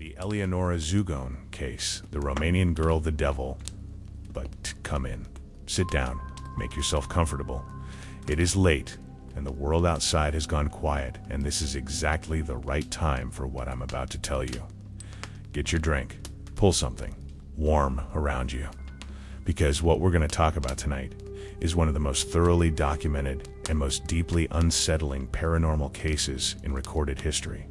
The Eleonore Zugun case, the Romanian girl, the devil. But come in, sit down, make yourself comfortable. It is late, and the world outside has gone quiet, and this is exactly the right time for what I'm about to tell you. Get your drink, pull something warm around you, because what we're going to talk about tonight is one of the most thoroughly documented and most deeply unsettling paranormal cases in recorded history.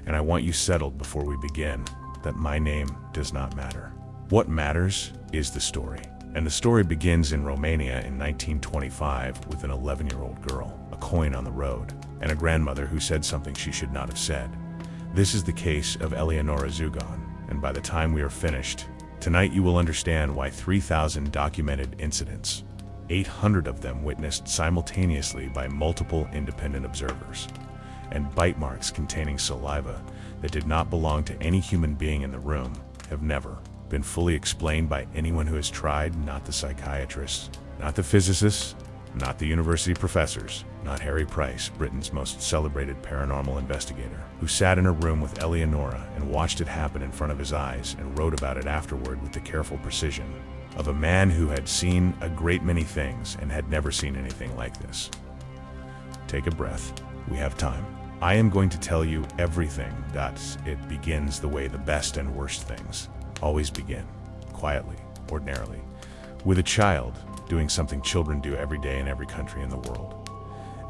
And I want you settled before we begin that my name does not matter. What matters is the story. And the story begins in Romania in 1925 with an 11-year-old girl, a coin on the road, and a grandmother who said something she should not have said. This is the case of Eleonore Zugun, and by the time we are finished, tonight you will understand why 3,000 documented incidents, 800 of them witnessed simultaneously by multiple independent observers, and bite marks containing saliva that did not belong to any human being in the room have never been fully explained by anyone who has tried, not the psychiatrists, not the physicists, not the university professors, not Harry Price, Britain's most celebrated paranormal investigator, who sat in a room with Eleonora and watched it happen in front of his eyes and wrote about it afterward with the careful precision of a man who had seen a great many things and had never seen anything like this. Take a breath. We have time. I am going to tell you everything. It begins the way the best and worst things always begin, quietly, ordinarily, with a child doing something children do every day in every country in the world.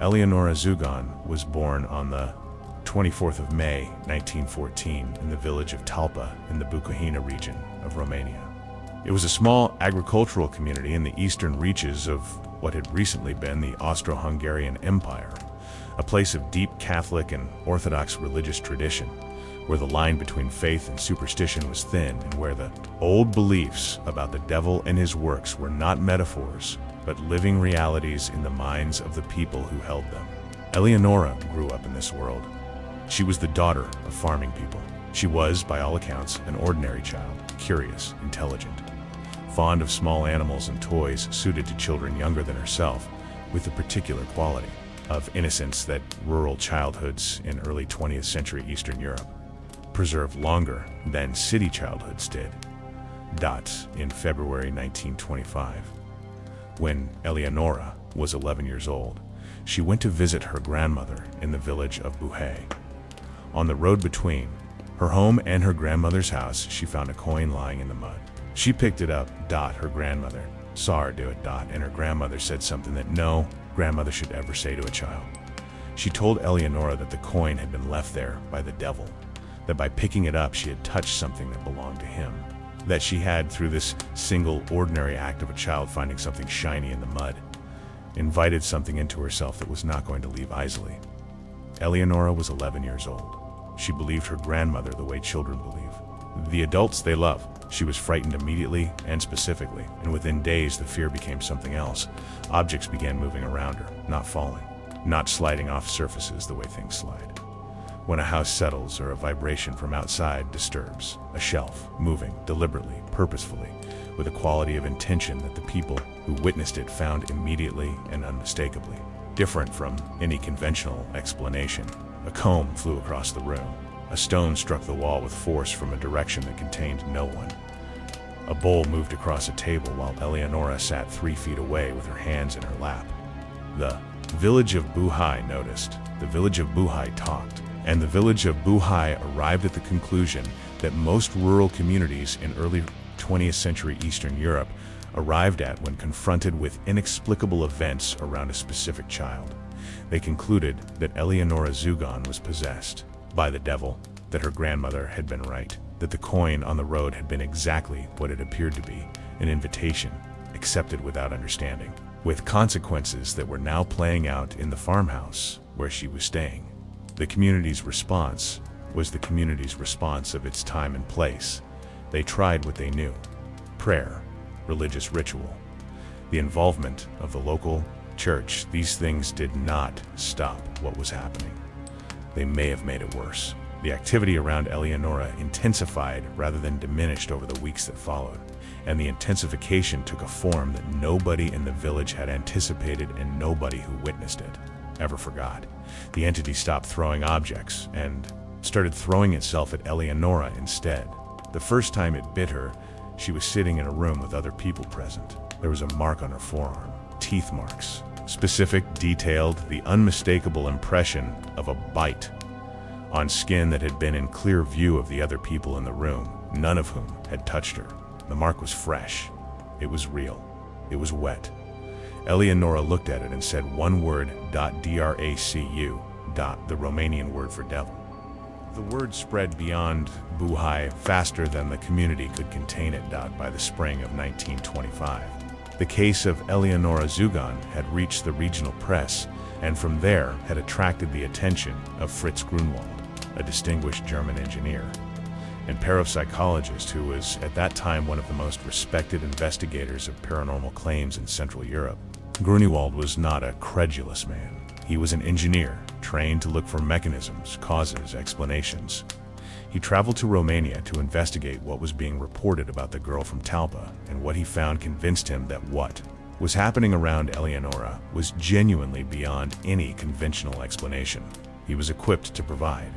Eleonore Zugun was born on the 24th of May, 1914, in the village of Talpa in the Bucovina region of Romania. It was a small agricultural community in the eastern reaches of what had recently been the Austro-Hungarian Empire, a place of deep Catholic and Orthodox religious tradition, where the line between faith and superstition was thin and where the old beliefs about the devil and his works were not metaphors, but living realities in the minds of the people who held them. Eleonora grew up in this world. She was the daughter of farming people. She was, by all accounts, an ordinary child, curious, intelligent, fond of small animals and toys suited to children younger than herself, with the particular quality of innocence that rural childhoods in early 20th century Eastern Europe preserved longer than city childhoods did. In February 1925, when Eleonora was 11 years old, she went to visit her grandmother in the village of Buhai. On the road between her home and her grandmother's house, she found a coin lying in the mud. She picked it up. Her grandmother saw her do it. And her grandmother said something that no grandmother should ever say to a child. She told Eleonora that the coin had been left there by the devil, that by picking it up she had touched something that belonged to him, that she had, through this single ordinary act of a child finding something shiny in the mud, invited something into herself that was not going to leave easily. Eleonora was 11 years old. She believed her grandmother the way children believe. The adults they love. She was frightened immediately and specifically, and within days the fear became something else. Objects began moving around her, not falling, not sliding off surfaces the way things slide. When a house settles or a vibration from outside disturbs, a shelf, moving deliberately, purposefully, with a quality of intention that the people who witnessed it found immediately and unmistakably different from any conventional explanation. A comb flew across the room. A stone struck the wall with force from a direction that contained no one. A bowl moved across a table while Eleonora sat 3 feet away with her hands in her lap. The village of Buhai noticed. The village of Buhai talked. And the village of Buhai arrived at the conclusion that most rural communities in early 20th century Eastern Europe arrived at when confronted with inexplicable events around a specific child. They concluded that Eleonore Zugun was possessed by the devil, that her grandmother had been right, that the coin on the road had been exactly what it appeared to be, an invitation, accepted without understanding, with consequences that were now playing out in the farmhouse where she was staying. The community's response was the community's response of its time and place. They tried what they knew: prayer, religious ritual, the involvement of the local church. These things did not stop what was happening. They may have made it worse. The activity around Eleonora intensified rather than diminished over the weeks that followed, and the intensification took a form that nobody in the village had anticipated and nobody who witnessed it ever forgot. The entity stopped throwing objects and started throwing itself at Eleonora instead. The first time it bit her, she was sitting in a room with other people present. There was a mark on her forearm, teeth marks. Specific, detailed, the unmistakable impression of a bite on skin that had been in clear view of the other people in the room, none of whom had touched her. The mark was fresh. It was real. It was wet. Eleonora looked at it and said one word, dracu, the Romanian word for devil. The word spread beyond Buhai faster than the community could contain it. By the spring of 1925. The case of Eleonore Zugun had reached the regional press, and from there had attracted the attention of Fritz Grunwald, a distinguished German engineer and parapsychologist who was at that time one of the most respected investigators of paranormal claims in Central Europe. Grunewald was not a credulous man. He was an engineer, trained to look for mechanisms, causes, explanations. He traveled to Romania to investigate what was being reported about the girl from Talpa, and what he found convinced him that what was happening around Eleonora was genuinely beyond any conventional explanation. He was equipped to provide.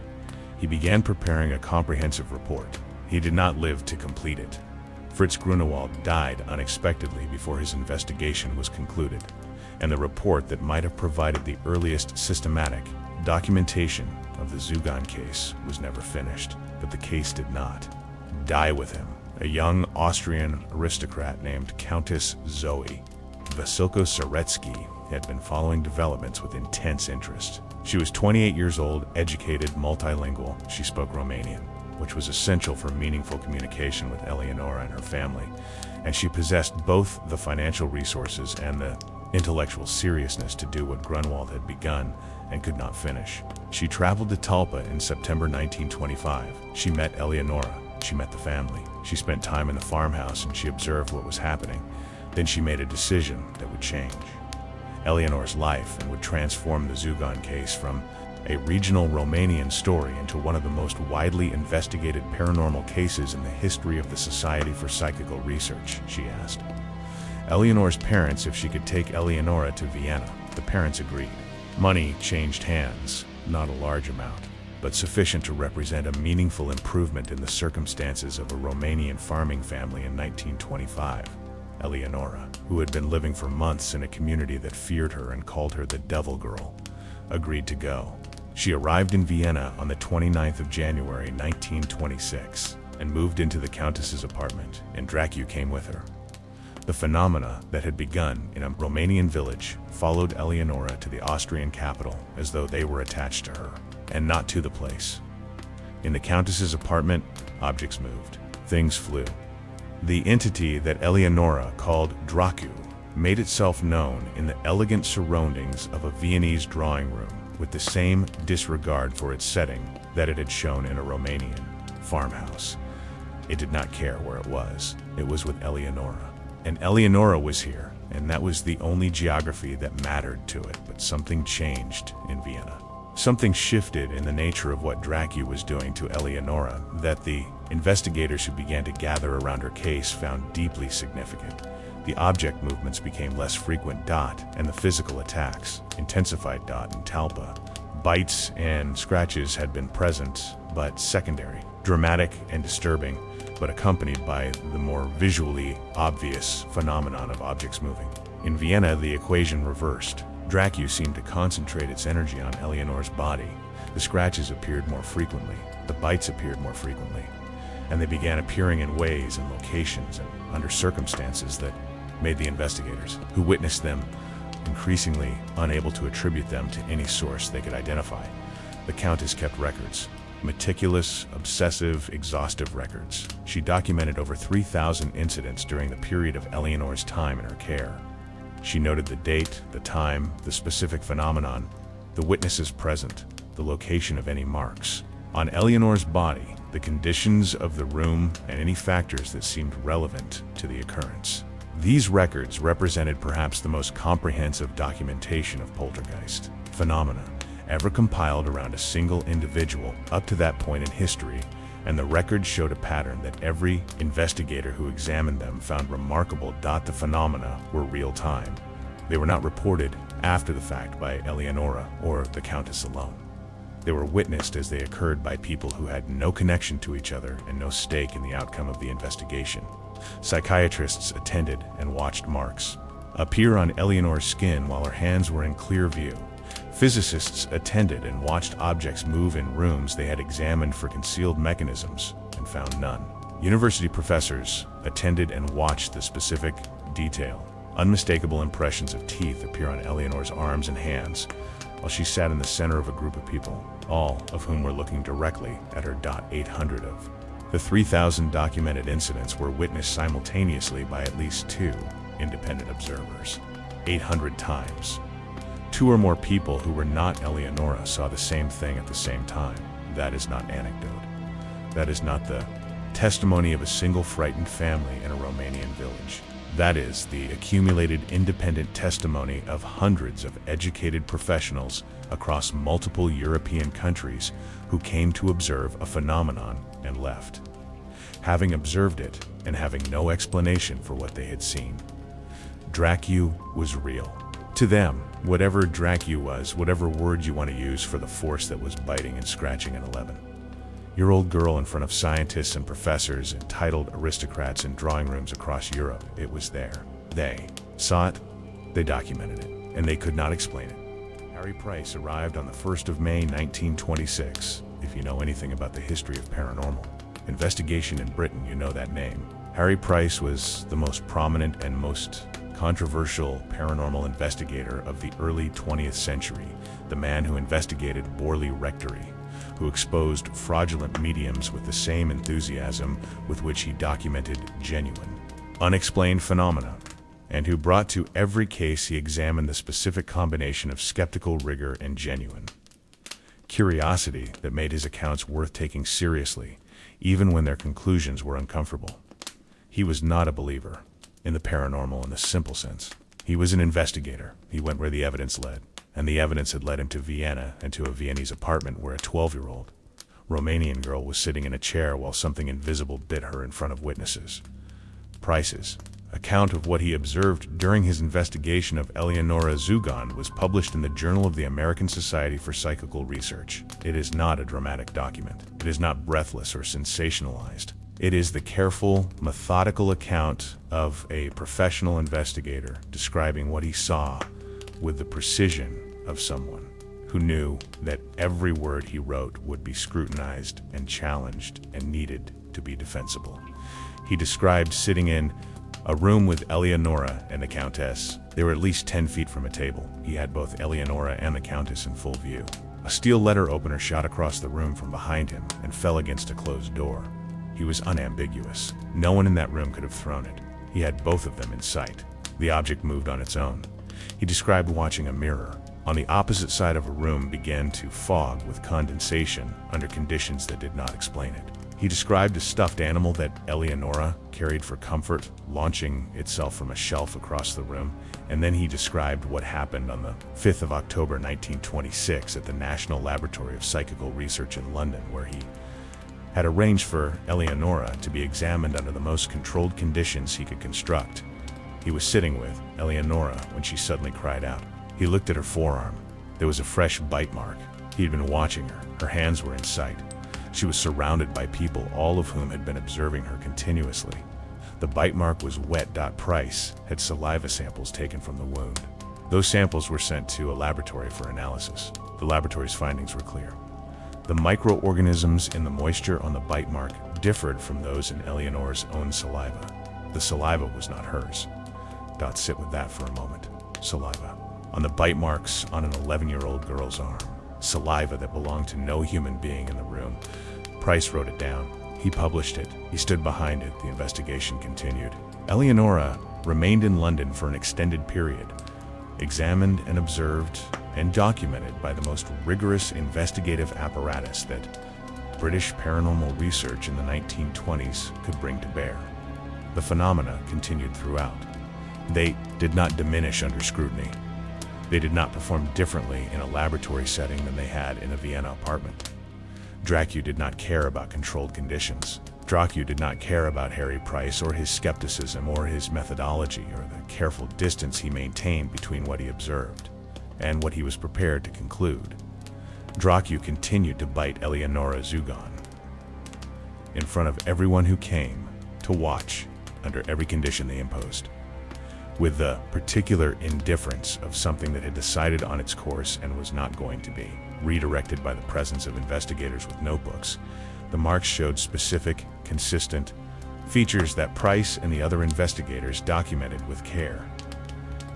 He began preparing a comprehensive report. He did not live to complete it. Fritz Grunewald died unexpectedly before his investigation was concluded, and the report that might have provided the earliest systematic documentation of the Zugun case was never finished. But the case did not die with him. A young Austrian aristocrat named Countess Zoe Vasilko Saretsky had been following developments with intense interest. She was 28 years old, educated, multilingual. She spoke Romanian, which was essential for meaningful communication with Eleonora and her family, and she possessed both the financial resources and the intellectual seriousness to do what Grunwald had begun and could not finish. She traveled to Talpa in September 1925. She met Eleonora. She met the family. She spent time in the farmhouse and she observed what was happening. Then she made a decision that would change Eleonora's life and would transform the Zugun case from a regional Romanian story into one of the most widely investigated paranormal cases in the history of the Society for Psychical Research. She asked Eleonora's parents if she could take Eleonora to Vienna. The parents agreed. Money changed hands, not a large amount, but sufficient to represent a meaningful improvement in the circumstances of a Romanian farming family in 1925. Eleonora, who had been living for months in a community that feared her and called her the Devil Girl, agreed to go. She arrived in Vienna on the 29th of January 1926 and moved into the Countess's apartment, and Dracu came with her. The phenomena that had begun in a Romanian village followed Eleonora to the Austrian capital as though they were attached to her, and not to the place. In the Countess's apartment, objects moved. Things flew. The entity that Eleonora called Dracu made itself known in the elegant surroundings of a Viennese drawing room with the same disregard for its setting that it had shown in a Romanian farmhouse. It did not care where it was. It was with Eleonora. And Eleonora was here, and that was the only geography that mattered to it. But something changed in Vienna. Something shifted in the nature of what Dracu was doing to Eleonora that the investigators who began to gather around her case found deeply significant. The object movements became less frequent, and the physical attacks intensified. In Talpa, bites and scratches had been present, but secondary, dramatic and disturbing, but accompanied by the more visually obvious phenomenon of objects moving. In Vienna, the equation reversed. Dracu seemed to concentrate its energy on Eleonora's body. The scratches appeared more frequently, the bites appeared more frequently, and they began appearing in ways and locations and under circumstances that made the investigators who witnessed them increasingly unable to attribute them to any source they could identify. The Countess kept records. Meticulous, obsessive, exhaustive records. She documented over 3,000 incidents during the period of Eleonore's time in her care. She noted the date, the time, the specific phenomenon, the witnesses present, the location of any marks on Eleonore's body, the conditions of the room, and any factors that seemed relevant to the occurrence. These records represented perhaps the most comprehensive documentation of poltergeist phenomena ever compiled around a single individual up to that point in history, and the records showed a pattern that every investigator who examined them found remarkable. The phenomena were real-time. They were not reported after the fact by Eleonora or the Countess alone. They were witnessed as they occurred by people who had no connection to each other and no stake in the outcome of the investigation. Psychiatrists attended and watched marks appear on Eleonore's skin while her hands were in clear view. Physicists attended and watched objects move in rooms they had examined for concealed mechanisms and found none. University professors attended and watched the specific detail. Unmistakable impressions of teeth appear on Eleonore's arms and hands while she sat in the center of a group of people, all of whom were looking directly at her. 800 of the 3,000 documented incidents were witnessed simultaneously by at least 2 independent observers. 800 times. 2 or more people who were not Eleonore saw the same thing at the same time. That is not anecdote. That is not the testimony of a single frightened family in a Romanian village. That is the accumulated independent testimony of hundreds of educated professionals across multiple European countries who came to observe a phenomenon and left, having observed it and having no explanation for what they had seen. Dracu was real. To them, whatever Dracu was, whatever word you want to use for the force that was biting and scratching an 11-year-old girl in front of scientists and professors and titled aristocrats in drawing rooms across Europe, it was there. They saw it, they documented it, and they could not explain it. Harry Price arrived on the 1st of May 1926. If you know anything about the history of paranormal investigation in Britain, you know that name. Harry Price was the most prominent and most controversial paranormal investigator of the early 20th century, the man who investigated Borley Rectory, who exposed fraudulent mediums with the same enthusiasm with which he documented genuine, unexplained phenomena, and who brought to every case he examined the specific combination of skeptical rigor and genuine curiosity that made his accounts worth taking seriously, even when their conclusions were uncomfortable. He was not a believer in the paranormal in the simple sense. He was an investigator. He went where the evidence led, and the evidence had led him to Vienna and to a Viennese apartment where a 12-year-old Romanian girl was sitting in a chair while something invisible bit her in front of witnesses. Price's account of what he observed during his investigation of Eleonore Zugun was published in the Journal of the American Society for Psychical Research. It is not a dramatic document. It is not breathless or sensationalized. It is the careful, methodical account of a professional investigator describing what he saw with the precision of someone who knew that every word he wrote would be scrutinized and challenged and needed to be defensible. He described sitting in a room with Eleonore and the Countess. They were at least 10 feet from a table. He had both Eleonore and the Countess in full view. A steel letter opener shot across the room from behind him and fell against a closed door. He was unambiguous. No one in that room could have thrown it. He had both of them in sight. The object moved on its own. He described watching a mirror on the opposite side of a room began to fog with condensation under conditions that did not explain it. He described a stuffed animal that Eleonore carried for comfort, launching itself from a shelf across the room, and then he described what happened on the 5th of October 1926 at the National Laboratory of Psychical Research in London, where he had arranged for Eleonore to be examined under the most controlled conditions he could construct. He was sitting with Eleonore when she suddenly cried out. He looked at her forearm. There was a fresh bite mark. He had been watching her. Her hands were in sight. She was surrounded by people, all of whom had been observing her continuously. The bite mark was wet. Price had saliva samples taken from the wound. Those samples were sent to a laboratory for analysis. The laboratory's findings were clear. The microorganisms in the moisture on the bite mark differed from those in Eleonore's own saliva. The saliva was not hers. Sit with that for a moment. Saliva. On the bite marks on an 11-year-old girl's arm. Saliva that belonged to no human being in the room. Price wrote it down. He published it. He stood behind it. The investigation continued. Eleonore remained in London for an extended period, examined and observed and documented by the most rigorous investigative apparatus that British paranormal research in the 1920s could bring to bear. The phenomena continued throughout. They did not diminish under scrutiny. They did not perform differently in a laboratory setting than they had in a Vienna apartment. Dracu did not care about controlled conditions. Dracu did not care about Harry Price or his skepticism or his methodology or the careful distance he maintained between what he observed and what he was prepared to conclude. Dracu continued to bite Eleonore Zugun in front of everyone who came to watch under every condition they imposed, with the particular indifference of something that had decided on its course and was not going to be redirected by the presence of investigators with notebooks. The marks showed specific, consistent features that Price and the other investigators documented with care.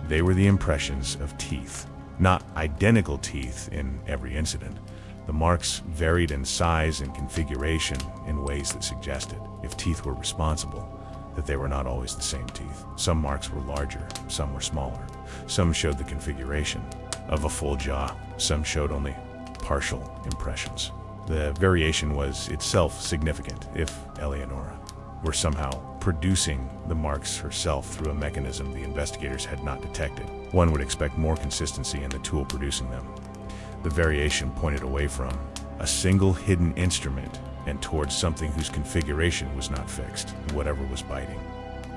They were the impressions of teeth, not identical teeth in every incident. The marks varied in size and configuration in ways that suggested, if teeth were responsible, that they were not always the same teeth. Some marks were larger, some were smaller. Some showed the configuration of a full jaw, some showed only partial impressions. The variation was itself significant if Eleonore were somehow producing the marks herself through a mechanism the investigators had not detected. One would expect more consistency in the tool producing them. The variation pointed away from a single hidden instrument and towards something whose configuration was not fixed, whatever was biting.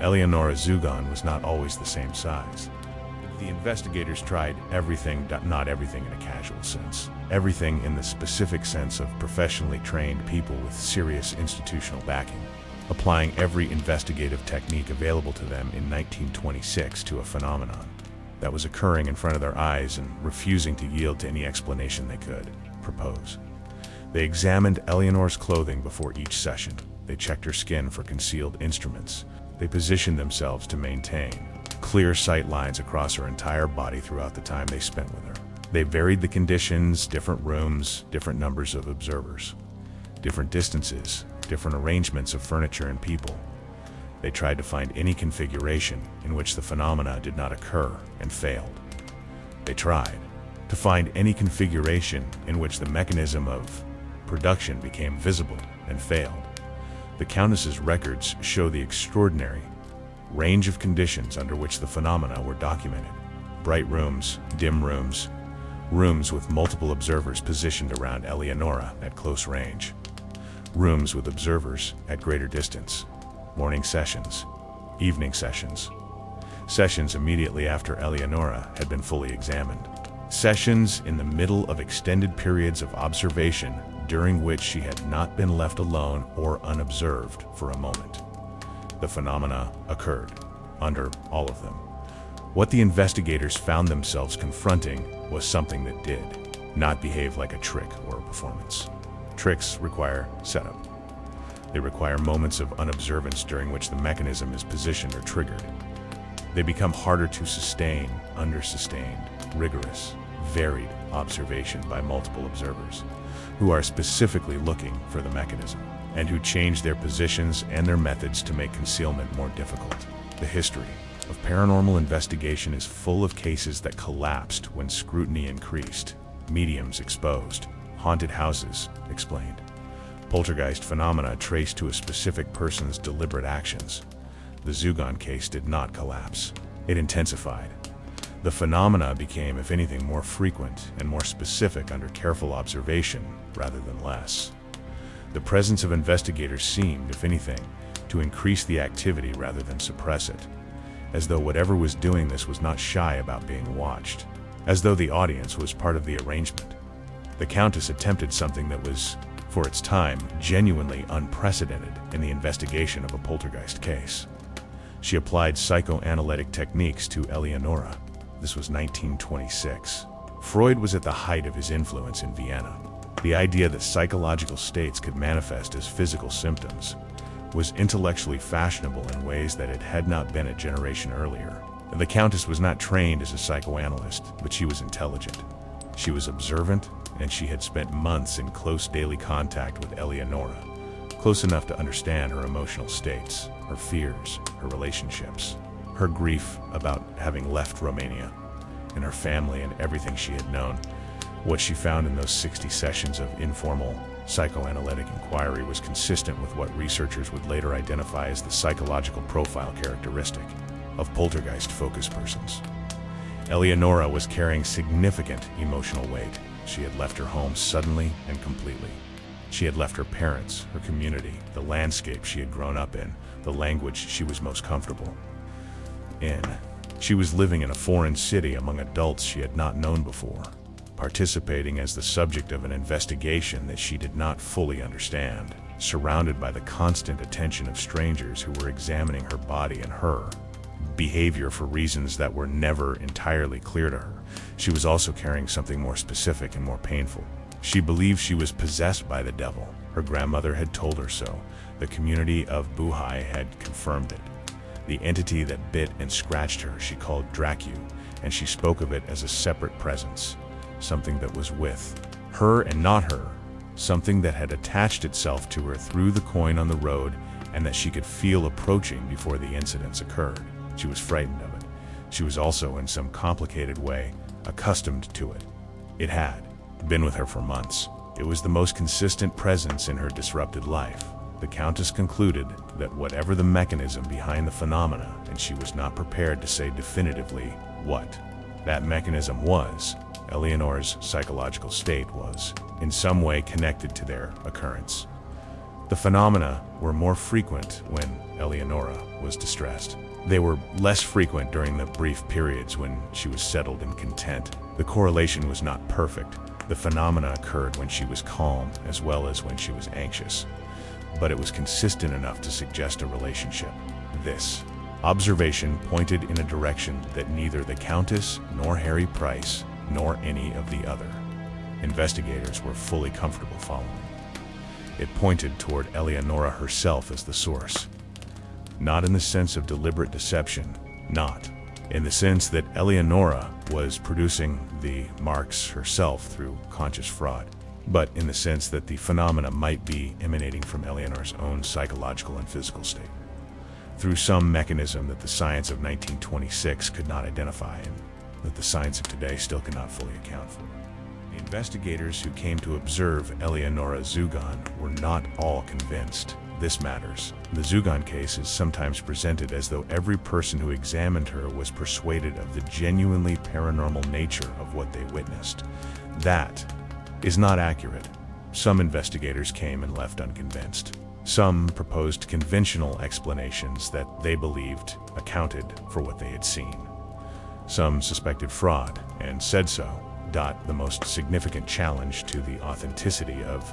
Eleonore Zugun was not always the same size. The investigators tried everything, not everything in a casual sense, everything in the specific sense of professionally trained people with serious institutional backing, applying every investigative technique available to them in 1926 to a phenomenon that was occurring in front of their eyes and refusing to yield to any explanation they could propose. They examined Eleonore's clothing before each session. They checked her skin for concealed instruments. They positioned themselves to maintain clear sight lines across her entire body throughout the time they spent with her. They varied the conditions, different rooms, different numbers of observers, different distances, different arrangements of furniture and people. They tried to find any configuration in which the phenomena did not occur and failed. They tried to find any configuration in which the mechanism of production became visible and failed. The Countess's records show the extraordinary range of conditions under which the phenomena were documented. Bright rooms, dim rooms, rooms with multiple observers positioned around Eleonore at close range, rooms with observers at greater distance, morning sessions, evening sessions, sessions immediately after Eleonore had been fully examined, sessions in the middle of extended periods of observation during which she had not been left alone or unobserved for a moment. The phenomena occurred under all of them. What the investigators found themselves confronting was something that did not behave like a trick or a performance. Tricks require setup. They require moments of unobservance during which the mechanism is positioned or triggered. They become harder to sustain under sustained, rigorous, varied observation by multiple observers who are specifically looking for the mechanism and who change their positions and their methods to make concealment more difficult. The history of paranormal investigation is full of cases that collapsed when scrutiny increased, mediums exposed, haunted houses explained, poltergeist phenomena traced to a specific person's deliberate actions. The Zugun case did not collapse. It intensified. The phenomena became, if anything, more frequent and more specific under careful observation rather than less. The presence of investigators seemed, if anything, to increase the activity rather than suppress it, as though whatever was doing this was not shy about being watched, as though the audience was part of the arrangement. The Countess attempted something that was, for its time, genuinely unprecedented in the investigation of a poltergeist case. She applied psychoanalytic techniques to Eleonore. This was 1926. Freud was at the height of his influence in Vienna. The idea that psychological states could manifest as physical symptoms was intellectually fashionable in ways that it had not been a generation earlier. The Countess was not trained as a psychoanalyst, but she was intelligent. She was observant, and she had spent months in close daily contact with Eleonore, close enough to understand her emotional states, her fears, her relationships, her grief about having left Romania, and her family and everything she had known. What she found in those 60 sessions of informal psychoanalytic inquiry was consistent with what researchers would later identify as the psychological profile characteristic of poltergeist focus persons. Eleonore was carrying significant emotional weight. She had left her home suddenly and completely. She had left her parents, her community, the landscape she had grown up in, the language she was most comfortable in. She was living in a foreign city among adults she had not known before, participating as the subject of an investigation that she did not fully understand, surrounded by the constant attention of strangers who were examining her body and her behavior for reasons that were never entirely clear to her. She was also carrying something more specific and more painful. She believed she was possessed by the devil. Her grandmother had told her so. The community of Buhai had confirmed it. The entity that bit and scratched her she called Dracu, and she spoke of it as a separate presence, something that was with her and not her, something that had attached itself to her through the coin on the road and that she could feel approaching before the incidents occurred. She was frightened of it. She was also, in some complicated way, accustomed to it. It had been with her for months. It was the most consistent presence in her disrupted life. The Countess concluded that whatever the mechanism behind the phenomena, and she was not prepared to say definitively what that mechanism was, Eleonore's psychological state was in some way connected to their occurrence. The phenomena were more frequent when Eleonore was distressed. They were less frequent during the brief periods when she was settled and content. The correlation was not perfect. The phenomena occurred when she was calm as well as when she was anxious, but it was consistent enough to suggest a relationship. This observation pointed in a direction that neither the Countess nor Harry Price nor any of the other investigators were fully comfortable following. It pointed toward Eleonore herself as the source, not in the sense of deliberate deception, not in the sense that Eleonore was producing the marks herself through conscious fraud, but in the sense that the phenomena might be emanating from Eleonore's own psychological and physical state, through some mechanism that the science of 1926 could not identify and that the science of today still cannot fully account for. The investigators who came to observe Eleonore Zugun were not all convinced. This matters. The Zugun case is sometimes presented as though every person who examined her was persuaded of the genuinely paranormal nature of what they witnessed. That is not accurate. Some investigators came and left unconvinced. Some proposed conventional explanations that they believed accounted for what they had seen. Some suspected fraud and said so. The most significant challenge to the authenticity of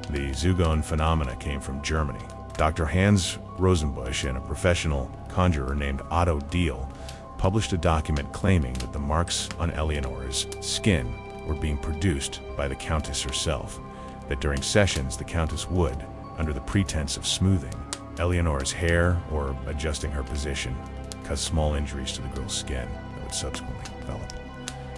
the Zugun phenomena came from Germany. Dr. Hans Rosenbusch and a professional conjurer named Otto Diehl published a document claiming that the marks on Eleonore's skin were being produced by the Countess herself, that during sessions the Countess would, under the pretense of smoothing Eleonore's hair or adjusting her position, cause small injuries to the girl's skin that would subsequently develop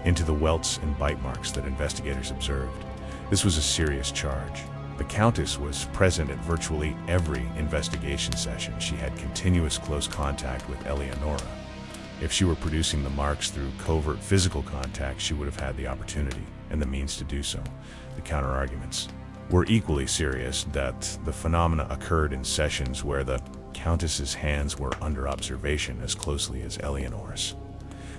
into the welts and bite marks that investigators observed. This was a serious charge. The Countess was present at virtually every investigation session. She had continuous close contact with Eleonore. If she were producing the marks through covert physical contact, she would have had the opportunity and the means to do so. The counter-arguments were equally serious, that the phenomena occurred in sessions where the Countess's hands were under observation as closely as Eleonore's.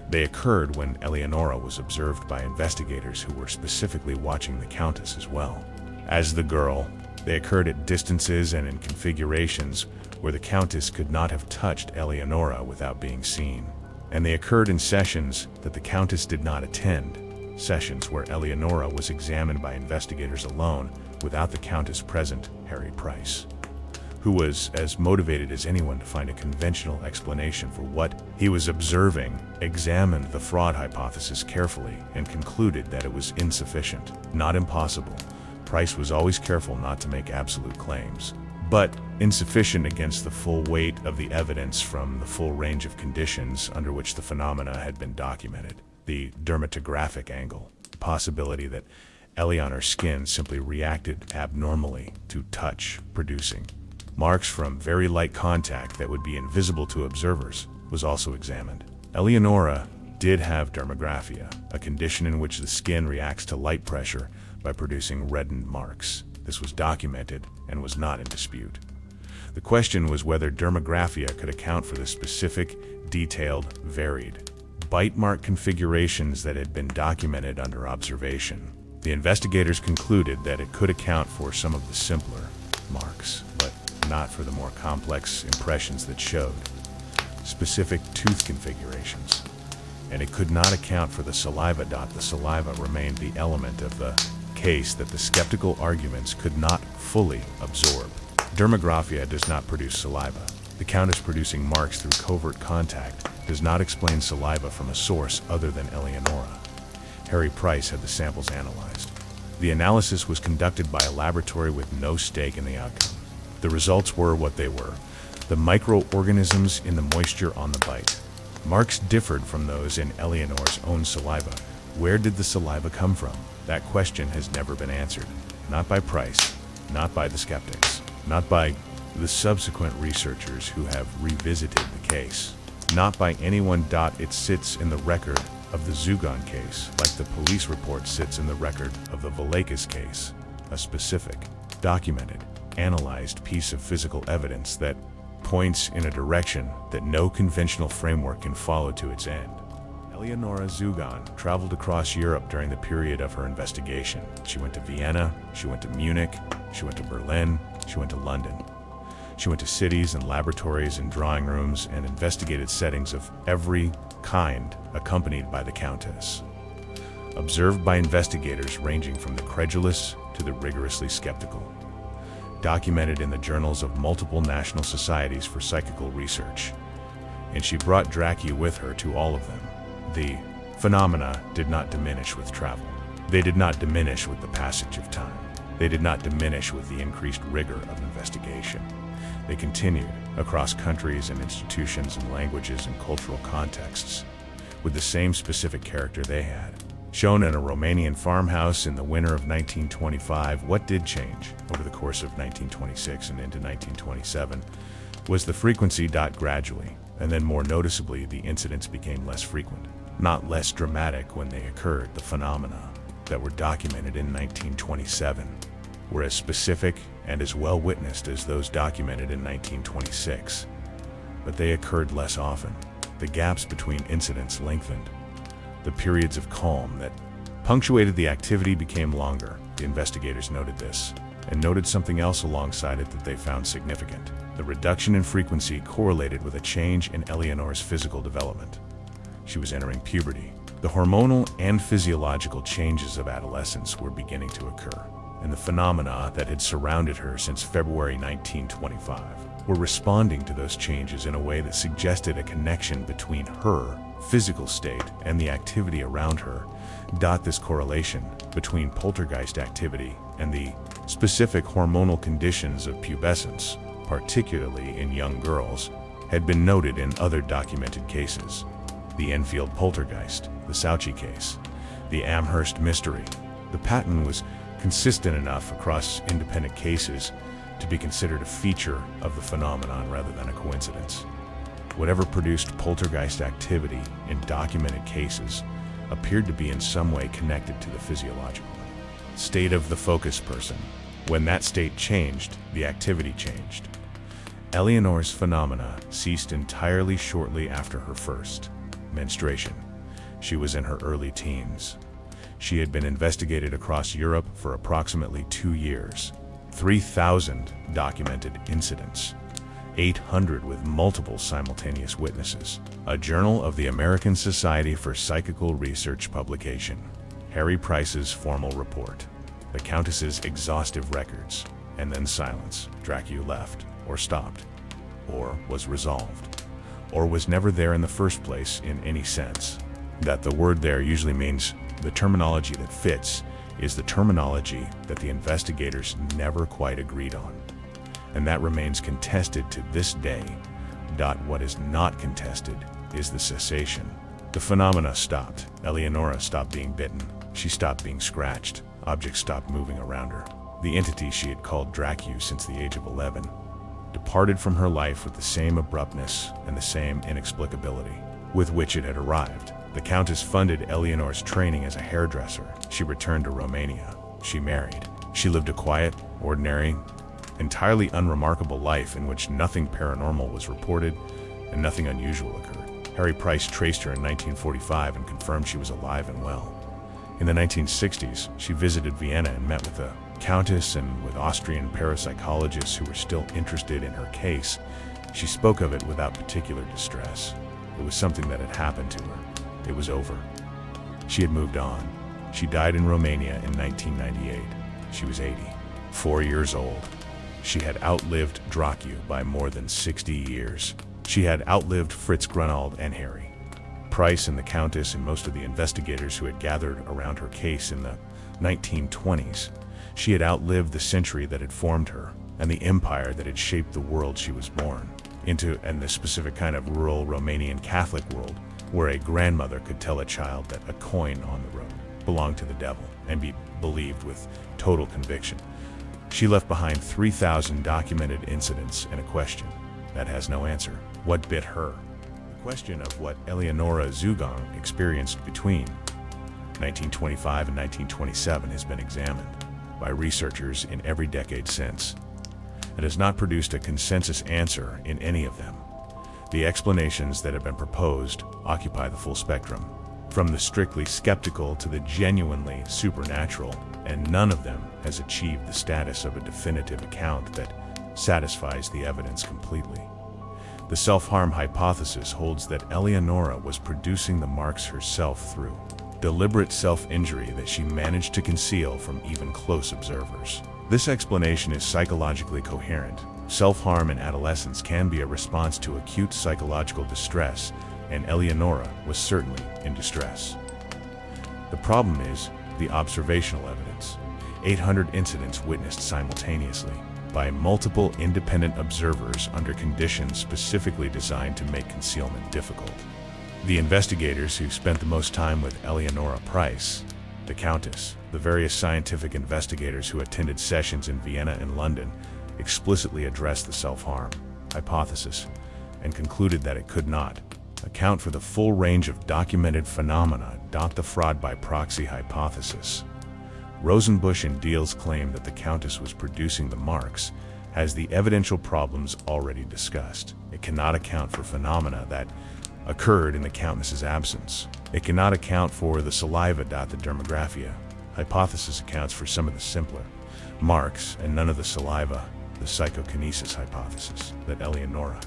They occurred when Eleonore was observed by investigators who were specifically watching the Countess as well as the girl. They occurred at distances and in configurations where the Countess could not have touched Eleonore without being seen. And they occurred in sessions that the Countess did not attend, sessions where Eleonore was examined by investigators alone without the Countess present. Harry Price, who was as motivated as anyone to find a conventional explanation for what he was observing, examined the fraud hypothesis carefully and concluded that it was insufficient, not impossible. Price was always careful not to make absolute claims, but insufficient against the full weight of the evidence from the full range of conditions under which the phenomena had been documented. The dermatographic angle, the possibility that Eleonore's skin simply reacted abnormally to touch, producing marks from very light contact that would be invisible to observers, was also examined. Eleonore did have dermographia, a condition in which the skin reacts to light pressure by producing reddened marks. This was documented and was not in dispute. The question was whether dermographia could account for the specific, detailed, varied bite mark configurations that had been documented under observation. The investigators concluded that it could account for some of the simpler marks, but not for the more complex impressions that showed specific tooth configurations. and it could not account for the saliva. The saliva remained the element of the case that the skeptical arguments could not fully absorb. Dermographia does not produce saliva. The Countess producing marks through covert contact does not explain saliva from a source other than Eleonore. Harry Price had the samples analyzed. The analysis was conducted by a laboratory with no stake in the outcome. The results were what they were: the microorganisms in the moisture on the bite. Marks differed from those in Eleonore's own saliva. Where did the saliva come from? That question has never been answered. Not by Price, not by the skeptics, not by the subsequent researchers who have revisited the case, not by anyone. It sits in the record of the Zugun case, like the police report sits in the record of the Valakis case, a specific, documented, analyzed piece of physical evidence that points in a direction that no conventional framework can follow to its end. Eleonore Zugun traveled across Europe during the period of her investigation. She went to Vienna, she went to Munich, she went to Berlin, she went to London. She went to cities and laboratories and drawing rooms and investigated settings of every kind, accompanied by the Countess. Observed by investigators ranging from the credulous to the rigorously skeptical. Documented in the journals of multiple national societies for psychical research. And she brought Dracu with her to all of them. The phenomena did not diminish with travel. They did not diminish with the passage of time. They did not diminish with the increased rigor of investigation. They continued across countries and institutions and languages and cultural contexts with the same specific character they had. Shown in a Romanian farmhouse in the winter of 1925, what did change over the course of 1926 and into 1927 was the frequency. Gradually, and then more noticeably, the incidents became less frequent, not less dramatic when they occurred. The phenomena that were documented in 1927 were as specific and as well witnessed as those documented in 1926, but they occurred less often. The gaps between incidents lengthened. The periods of calm that punctuated the activity became longer. The investigators noted this, and noted something else alongside it that they found significant. The reduction in frequency correlated with a change in Eleonore's physical development. She was entering puberty. The hormonal and physiological changes of adolescence were beginning to occur, and the phenomena that had surrounded her since February 1925 were responding to those changes in a way that suggested a connection between her physical state and the activity around her. This correlation between poltergeist activity and the specific hormonal conditions of pubescence, particularly in young girls, had been noted in other documented cases. The Enfield poltergeist, the Sauchi case, the Amherst mystery. The pattern was consistent enough across independent cases to be considered a feature of the phenomenon rather than a coincidence. Whatever produced poltergeist activity in documented cases appeared to be in some way connected to the physiological state of the focus person. When that state changed, the activity changed. Eleonore's phenomena ceased entirely shortly after her first menstruation. She was in her early teens. She had been investigated across Europe for approximately 2 years. 3,000 documented incidents. 800 with multiple simultaneous witnesses. A Journal of the American Society for Psychical Research publication. Harry Price's formal report. The Countess's exhaustive records. And then silence. Dracu left, or stopped, or was resolved, or was never there in the first place in any sense. That the word there usually means the terminology that fits is the terminology that the investigators never quite agreed on. And that remains contested to this day. What is not contested is the cessation. The phenomena stopped. Eleonore stopped being bitten. She stopped being scratched. Objects stopped moving around her. The entity she had called Dracu since the age of 11 departed from her life with the same abruptness and the same inexplicability with which it had arrived. The Countess funded Eleonore's training as a hairdresser. She returned to Romania. She married. She lived a quiet, ordinary, entirely unremarkable life in which nothing paranormal was reported and nothing unusual occurred. Harry Price traced her in 1945 and confirmed she was alive and well. In the 1960s, she visited Vienna and met with the Countess and with Austrian parapsychologists who were still interested in her case. She spoke of it without particular distress. It was something that had happened to her. It was over. She had moved on. She died in Romania in 1998. She was 84 years old. She had outlived Dracu by more than 60 years. She had outlived Fritz Grunwald and Harry Price and the Countess and most of the investigators who had gathered around her case in the 1920s. She had outlived the century that had formed her and the empire that had shaped the world she was born into, and the specific kind of rural Romanian Catholic world where a grandmother could tell a child that a coin on the road belonged to the devil and be believed with total conviction. She left behind 3,000 documented incidents and a question that has no answer. What bit her? The question of what Eleonore Zugun experienced between 1925 and 1927 has been examined by researchers in every decade since. It has not produced a consensus answer in any of them. The explanations that have been proposed occupy the full spectrum, from the strictly skeptical to the genuinely supernatural, and none of them has achieved the status of a definitive account that satisfies the evidence completely. The self-harm hypothesis holds that Eleonore was producing the marks herself through deliberate self-injury that she managed to conceal from even close observers. This explanation is psychologically coherent. Self-harm in adolescence can be a response to acute psychological distress, and Eleonore was certainly in distress. The problem is the observational evidence. 800 incidents witnessed simultaneously by multiple independent observers under conditions specifically designed to make concealment difficult. The investigators who spent the most time with Eleonore Price, the Countess, the various scientific investigators who attended sessions in Vienna and London explicitly addressed the self-harm hypothesis and concluded that it could not account for the full range of documented phenomena. The fraud by proxy hypothesis. Rosenbusch and Diels claim that the Countess was producing the marks has the evidential problems already discussed. It cannot account for phenomena that occurred in the Countess's absence. It cannot account for the saliva. The dermographia hypothesis accounts for some of the simpler marks and none of the saliva. The psychokinesis hypothesis, that Eleonore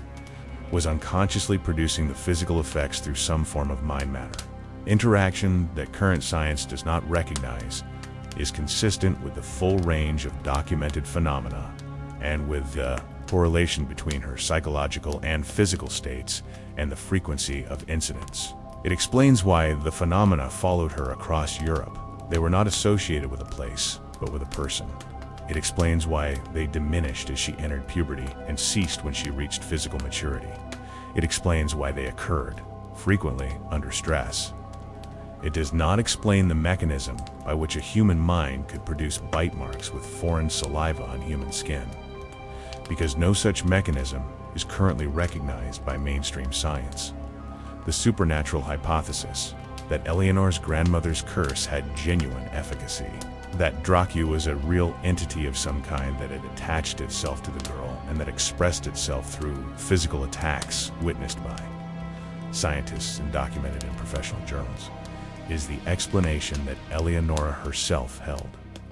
was unconsciously producing the physical effects through some form of mind matter interaction that current science does not recognize, is consistent with the full range of documented phenomena and with the correlation between her psychological and physical states and the frequency of incidents. It explains why the phenomena followed her across Europe. They were not associated with a place, but with a person. It explains why they diminished as she entered puberty and ceased when she reached physical maturity. It explains why they occurred, frequently under stress. It does not explain the mechanism by which a human mind could produce bite marks with foreign saliva on human skin, because no such mechanism is currently recognized by mainstream science. The supernatural hypothesis, that Eleonore's grandmother's curse had genuine efficacy, that Dracu was a real entity of some kind that had attached itself to the girl and that expressed itself through physical attacks witnessed by scientists and documented in professional journals, is the explanation that Eleonore herself held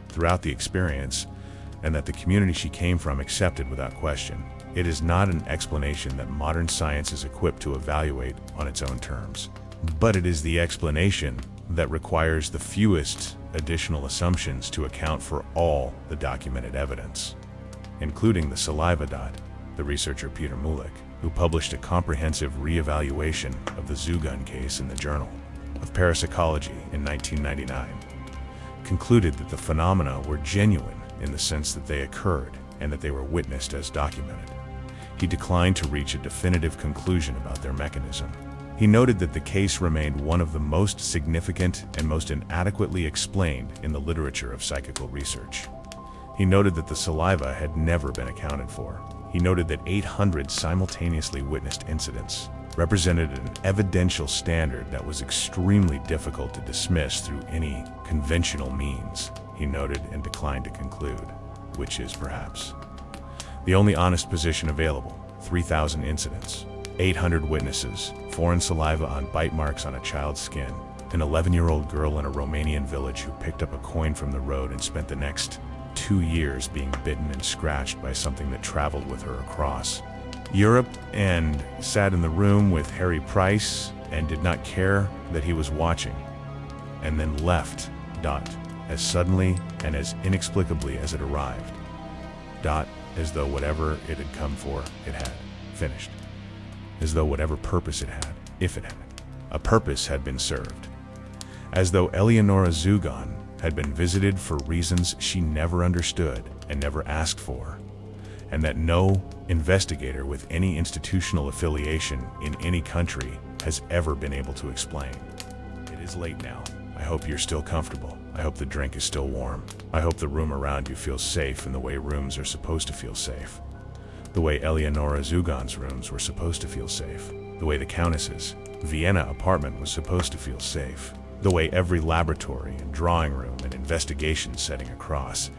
throughout the experience and that the community she came from accepted without question. It is not an explanation that modern science is equipped to evaluate on its own terms, but it is the explanation that requires the fewest additional assumptions to account for all the documented evidence, including the saliva. The researcher Peter Mulick, who published a comprehensive reevaluation of the Zugun case in the Journal of Parapsychology in 1999, concluded that the phenomena were genuine in the sense that they occurred and that they were witnessed as documented. He declined to reach a definitive conclusion about their mechanism. He noted that the case remained one of the most significant and most inadequately explained in the literature of psychical research. He noted that the saliva had never been accounted for. He noted that 800 simultaneously witnessed incidents represented an evidential standard that was extremely difficult to dismiss through any conventional means, he noted, and declined to conclude, which is perhaps the only honest position available. 3,000 incidents, 800 witnesses, foreign saliva on bite marks on a child's skin, an 11-year-old girl in a Romanian village who picked up a coin from the road and spent the next 2 years being bitten and scratched by something that traveled with her across Europe and sat in the room with Harry Price and did not care that he was watching, and then left, as suddenly and as inexplicably as it arrived, as though whatever it had come for, it had finished, as though whatever purpose it had, if it had, a purpose had been served, as though Eleonore Zugun had been visited for reasons she never understood and never asked for, and that no investigator with any institutional affiliation in any country has ever been able to explain. It is late now. I hope you're still comfortable. I hope the drink is still warm. I hope the room around you feels safe in the way rooms are supposed to feel safe. The way Eleonore Zugun's rooms were supposed to feel safe. The way the Countess's Vienna apartment was supposed to feel safe. The way every laboratory and drawing room and investigation setting across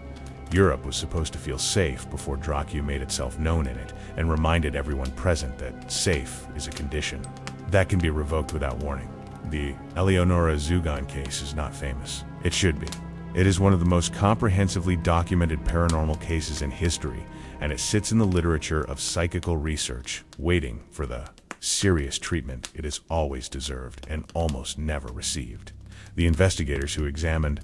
Europe was supposed to feel safe before Dracu made itself known in it and reminded everyone present that safe is a condition that can be revoked without warning. The Eleonore Zugun case is not famous. It should be. It is one of the most comprehensively documented paranormal cases in history, and it sits in the literature of psychical research, waiting for the serious treatment it has always deserved and almost never received. The investigators who examined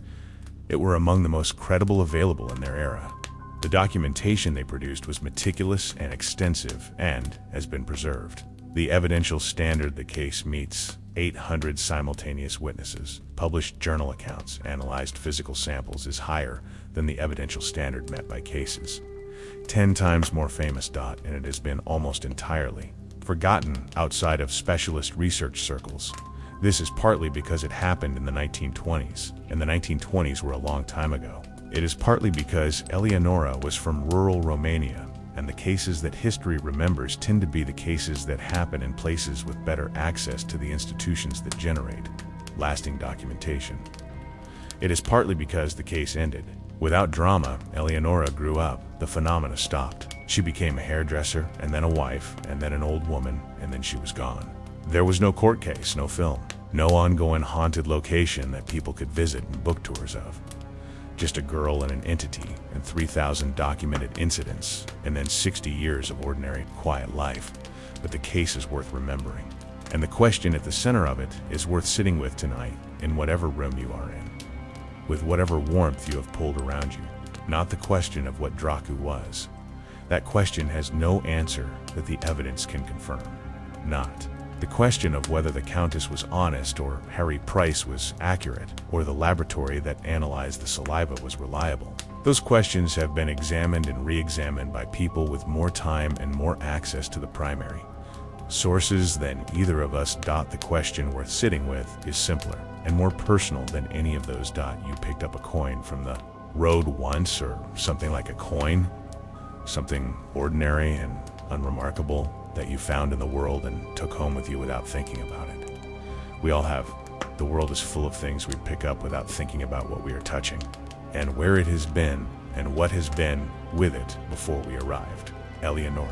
it were among the most credible available in their era. The documentation they produced was meticulous and extensive and has been preserved. The evidential standard the case meets: 800 simultaneous witnesses, published journal accounts, analyzed physical samples, is higher than the evidential standard met by cases 10 times more famous, and it has been almost entirely forgotten outside of specialist research circles. This is partly because it happened in the 1920s, and the 1920s were a long time ago. It is partly because Eleonora was from rural Romania, and the cases that history remembers tend to be the cases that happen in places with better access to the institutions that generate lasting documentation. It is partly because the case ended. Without drama, Eleonora grew up. The phenomena stopped. She became a hairdresser, and then a wife, and then an old woman, and then she was gone. There was no court case, no film, no ongoing haunted location that people could visit and book tours of. Just a girl and an entity, and 3,000 documented incidents, and then 60 years of ordinary, quiet life. But the case is worth remembering. And the question at the center of it is worth sitting with tonight, in whatever room you are in, with whatever warmth you have pulled around you. Not the question of what Dracu was. That question has no answer that the evidence can confirm. Not the question of whether the Countess was honest, or Harry Price was accurate, or the laboratory that analyzed the saliva was reliable. Those questions have been examined and re-examined by people with more time and more access to the primary sources than either of us. The question worth sitting with is simpler and more personal than any of those. You picked up a coin from the road once, or something like a coin, something ordinary and unremarkable that you found in the world and took home with you without thinking about it. We all have. The world is full of things we pick up without thinking about what we are touching, and where it has been, and what has been with it before we arrived. Eleonore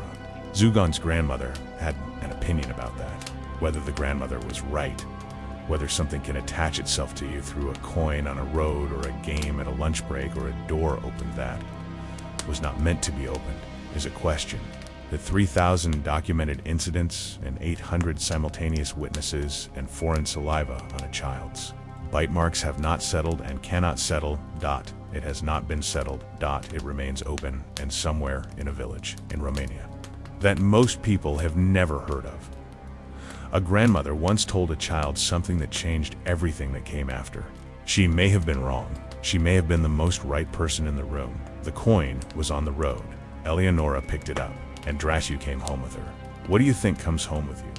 Zugun's grandmother had an opinion about that. Whether the grandmother was right, whether something can attach itself to you through a coin on a road, or a game at a lunch break, or a door opened that was not meant to be opened, is a question. The 3,000 documented incidents and 800 simultaneous witnesses and foreign saliva on a child's bite marks have not settled and cannot settle. It has not been settled. It remains open and somewhere in a village in Romania that most people have never heard of. A grandmother once told a child something that changed everything that came after. She may have been wrong. She may have been the most right person in the room. The coin was on the road. Eleonora picked it up, and Dracu came home with her. What do you think comes home with you?